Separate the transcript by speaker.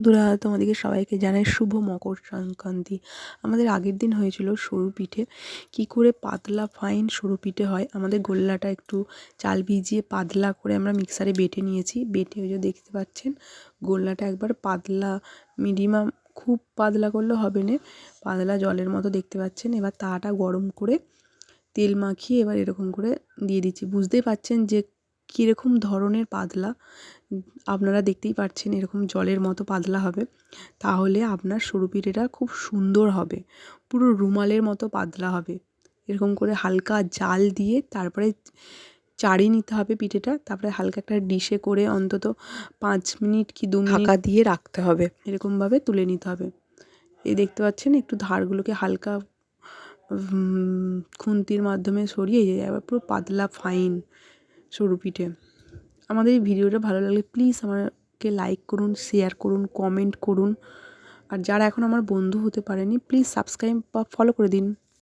Speaker 1: বন্ধুরা, তোমাদেরকে সবাইকে জানাই শুভ মকর সংক্রান্তি। আমাদের আগের দিন হয়েছিল সরু পিঠে। কি করে পাতলা ফাইন সরু পিঠে হয়, আমাদের গোল্লাটা একটু চাল ভিজিয়ে পাতলা করে আমরা মিক্সারে বেটে নিয়েছি। বেটে ওই যে দেখতে পাচ্ছেন গোল্লাটা একবার পাতলা, মিনিমাম খুব পাতলা করলে হবে না, পাতলা জলের মতো দেখতে পাচ্ছেন। এবার তাটা গরম করে তেল মাখিয়ে এবার এরকম করে দিয়ে দিচ্ছি। বুঝতেই পারছেন যে কীরকম ধরনের পাতলা, আপনারা দেখতেই পাচ্ছেন এরকম জলের মতো পাতলা হবে, তাহলে আপনার সরু পিঠেটা খুব সুন্দর হবে, পুরো রুমালের মতো পাতলা হবে। এরকম করে হালকা জাল দিয়ে তারপরে চাড়িয়ে নিতে হবে পিঠেটা। তারপরে হালকা একটা ডিশে করে অন্তত 5 মিনিট কি 2 মিনিট ঢাকা দিয়ে রাখতে হবে। এরকমভাবে তুলে নিতে হবে। এই দেখতে পাচ্ছেন একটু ধারগুলোকে হালকা খুন্তির মাধ্যমে সরিয়ে যায়, আবার পুরো পাতলা ফাইন সরু পিঠে। আমাদের এই ভিডিওটা ভালো লাগলে প্লিজ আমাকে লাইক করুন, শেয়ার করুন, কমেন্ট করুন। আর যারা এখন আমার বন্ধু হতে পারেনি প্লিজ সাবস্ক্রাইব বা ফলো করে দিন।